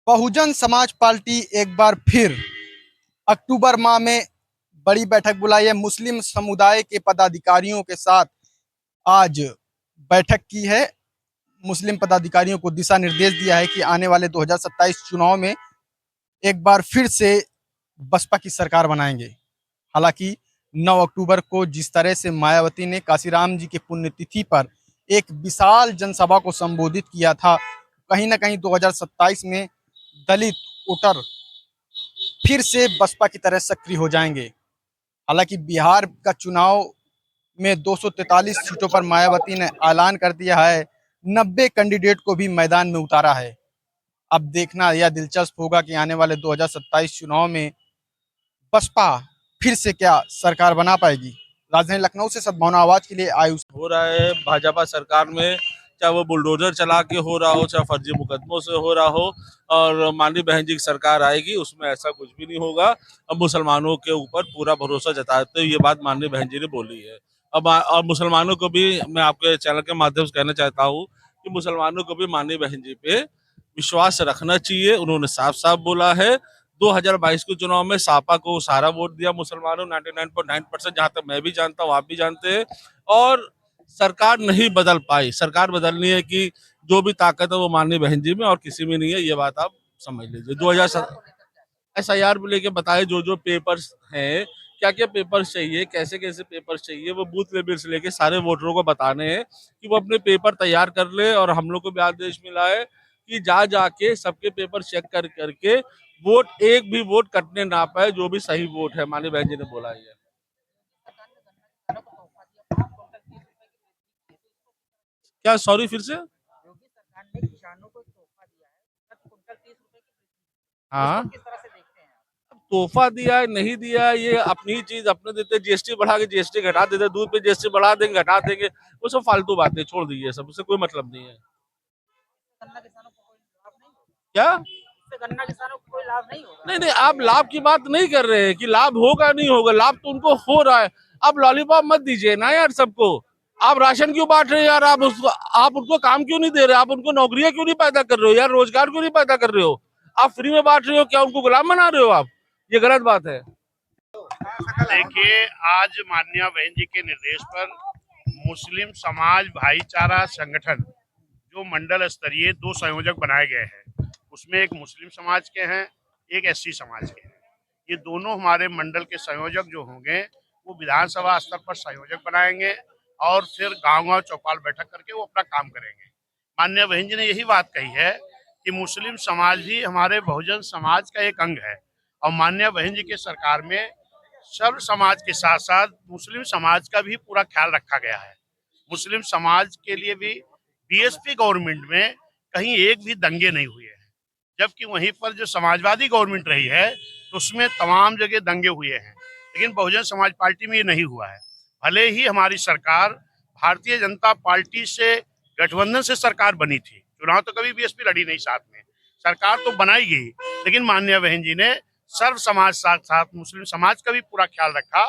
Bahujan Samaj party एक बार फिर अक्टूबर माह में बड़ी बैठक बुलाई है। मुस्लिम समुदाय के पदाधिकारियों के साथ आज बैठक की है। मुस्लिम पदाधिकारियों को दिशा निर्देश दिया है कि आने वाले 2027 चुनाव में एक बार फिर से बसपा की सरकार बनाएंगे। हालांकि 9 अक्टूबर को जिस तरह से मायावती ने काशीराम जी की पुण्यतिथि पर एक विशाल जनसभा को संबोधित किया था, कहीं ना कहीं 2027 में दलित वोटर फिर से बसपा की तरह सक्रिय हो जाएंगे। हालांकि बिहार का चुनाव में 243 सीटों पर मायावती ने ऐलान कर दिया है, 90 कैंडिडेट को भी मैदान में उतारा है। अब देखना यह दिलचस्प होगा कि आने वाले 2027 चुनाव में बसपा फिर से क्या सरकार बना पाएगी। राजधानी लखनऊ से सद्भावना आवाज के लिए आयुष। हो रहा है भाजपा सरकार में, चाहे वो बुलडोजर चला के हो रहा हो, चाहे फर्जी मुकदमों से हो रहा हो। और माननीय बहन जी की सरकार आएगी, उसमें ऐसा कुछ भी नहीं होगा। अब मुसलमानों के ऊपर पूरा भरोसा जताते हुए ये बात माननीय बहन जी ने बोली है। अब और मुसलमानों को भी मैं आपके चैनल के माध्यम से कहना चाहता हूँ कि मुसलमानों को भी माननीय बहन जी पे विश्वास रखना चाहिए। उन्होंने साफ साफ बोला है। 2022 के चुनाव में सापा को सारा वोट दिया मुसलमानों, 99.9%, जहां तक मैं भी जानता हूँ, आप भी जानते हैं। और सरकार नहीं बदल पाई। सरकार बदलनी है कि जो भी ताकत है वो माननीय बहन जी में और किसी में नहीं है, ये बात आप समझ लीजिए। 2000 SIR को लेके बताए, जो जो पेपर्स हैं, क्या क्या पेपर्स चाहिए, कैसे कैसे पेपर्स चाहिए, वो बूथ लेवल से लेके सारे वोटरों को बताने हैं कि वो अपने पेपर तैयार कर ले। और हम लोग को भी आदेश मिला है कि जा जाके सबके पेपर चेक कर करके वोट, एक भी वोट कटने ना पाए, जो भी सही वोट है। माननीय बहन जी ने बोला है। क्या, सॉरी, फिर से? योगी सरकार ने किसानों को तोहफा दिया है, 10 कुंटल 30 रुपए की, हाँ, इसको किस तरह से देखते हैं आप? तोहफा दिया है नहीं दिया है, ये अपनी चीज अपने देते। जीएसटी बढ़ा के जीएसटी घटा देते, दूध पे जीएसटी बढ़ा देंगे, घटा देंगे, वो सब फालतू बातें, छोड़ दीजिए, सब उससे कोई मतलब नहीं है। गन्ना किसानों को कोई लाभ नहीं होगा? क्या? इससे गन्ना किसानों को कोई लाभ नहीं होगा? नहीं नहीं, आप लाभ की बात नहीं कर रहे हैं कि लाभ होगा नहीं होगा। लाभ तो उनको हो रहा है। आप लॉलीपॉप मत दीजिए ना यार सबको। आप राशन क्यों बांट रहे हो यार? आप उनको काम क्यों नहीं दे रहे? आप उनको नौकरियां क्यों नहीं पैदा कर रहे हो यार? रोजगार क्यों नहीं पैदा कर रहे हो? आप फ्री में बांट रहे हो, क्या उनको गुलाम बना रहे हो आप? ये गलत बात है। देखिए, आज माननीय बहन जी के निर्देश पर मुस्लिम समाज भाईचारा संगठन जो मंडल स्तरीय 2 संयोजक बनाए गए हैं, उसमें एक मुस्लिम समाज के हैं, एक एससी समाज के हैं। ये दोनों हमारे मंडल के संयोजक जो होंगे वो विधानसभा स्तर पर संयोजक बनाएंगे और फिर गांव-गांव चौपाल बैठक करके वो अपना काम करेंगे। माननीय बहन जी ने यही बात कही है कि मुस्लिम समाज भी हमारे बहुजन समाज का एक अंग है और माननीय बहन जी के सरकार में सर्व समाज के साथ साथ मुस्लिम समाज का भी पूरा ख्याल रखा गया है। मुस्लिम समाज के लिए भी बीएसपी गवर्नमेंट में कहीं एक भी दंगे नहीं हुए हैं, जबकि वहीं पर जो समाजवादी गवर्नमेंट रही है तो उसमें तमाम जगह दंगे हुए हैं, लेकिन बहुजन समाज पार्टी में ये नहीं हुआ है। भले ही हमारी सरकार भारतीय जनता पार्टी से गठबंधन से सरकार बनी थी, चुनाव तो कभी बीएसपी लड़ी नहीं साथ में, सरकार तो बनाई गई, लेकिन माननीय बहन जी ने सर्व समाज साथ साथ मुस्लिम समाज का भी पूरा ख्याल रखा।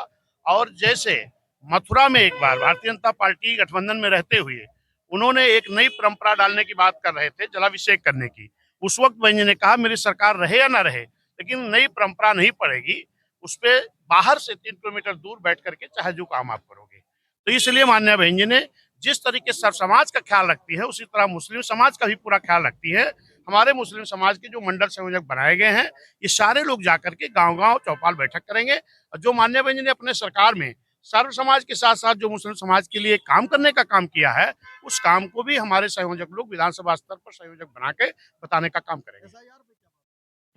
और जैसे मथुरा में एक बार भारतीय जनता पार्टी गठबंधन में रहते हुए उन्होंने एक नई परंपरा डालने की बात कर रहे थे, जलाभिषेक करने की। उस वक्त बहन जी ने कहा मेरी सरकार रहे या ना रहे, लेकिन नई परंपरा नहीं पड़ेगी, उस पर बाहर से 3 किलोमीटर दूर बैठ करके चाहे जो काम आप करोगे। तो इसलिए माननीय बहन जी ने जिस तरीके से समाज का ख्याल रखती है, उसी तरह मुस्लिम समाज का भी पूरा ख्याल रखती है। हमारे मुस्लिम समाज के जो मंडल संयोजक बनाए गए हैं, ये सारे लोग जाकर के गांव-गांव चौपाल बैठक करेंगे और जो माननीय बहन जी ने अपने सरकार में सर्व समाज के साथ साथ जो मुस्लिम समाज के लिए काम करने का काम किया है, उस काम को भी हमारे संयोजक लोग विधानसभा स्तर पर संयोजक बना के बताने का काम करेंगे।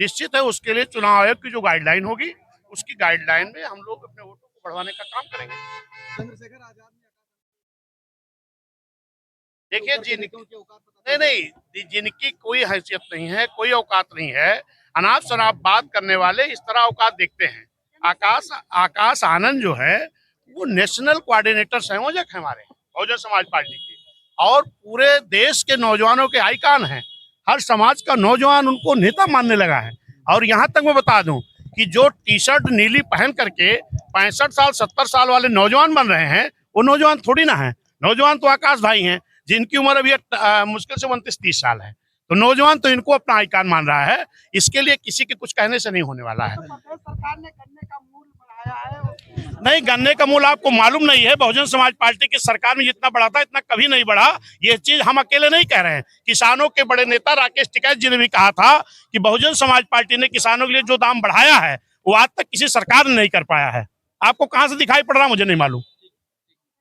निश्चित है, उसके लिए चुनाव आयोग की जो गाइडलाइन होगी, उसकी गाइडलाइन में हम लोग अपने वोटों को बढ़वाने का काम करेंगे। चंद्रशेखर आजाद देखिए जिनकी कोई हैसियत नहीं है, कोई औकात नहीं है, अनाप शनाप बात करने वाले इस तरह औकात देखते हैं। आकाश आनंद जो है वो नेशनल कोऑर्डिनेटर संयोजक है हमारे बहुजन समाज पार्टी के और पूरे देश के नौजवानों के आइकॉन हैं। हर समाज का नौजवान उनको नेता मानने लगा है। और यहाँ तक मैं बता दूं कि जो टी शर्ट नीली पहन करके 65 साल 70 साल वाले नौजवान बन रहे हैं, वो नौजवान थोड़ी ना है। नौजवान तो आकाश भाई हैं, जिनकी उम्र अभी मुश्किल से 29-30 साल है। तो नौजवान तो इनको अपना आइकन मान रहा है, इसके लिए किसी के कुछ कहने से नहीं होने वाला है। सरकार ने गन्ने का मूल्य बढ़ाया है। नहीं, गन्ने का मूल्य आपको मालूम नहीं है, बहुजन समाज पार्टी की सरकार में जितना बढ़ा था इतना कभी नहीं बढ़ा। ये चीज हम अकेले नहीं कह रहे हैं, किसानों के बड़े नेता राकेश टिकैत जी ने भी कहा था कि बहुजन समाज पार्टी ने किसानों के लिए जो दाम बढ़ाया है वो आज तक किसी सरकार ने नहीं कर पाया है। आपको कहां से दिखाई पड़ रहा मुझे नहीं मालूम।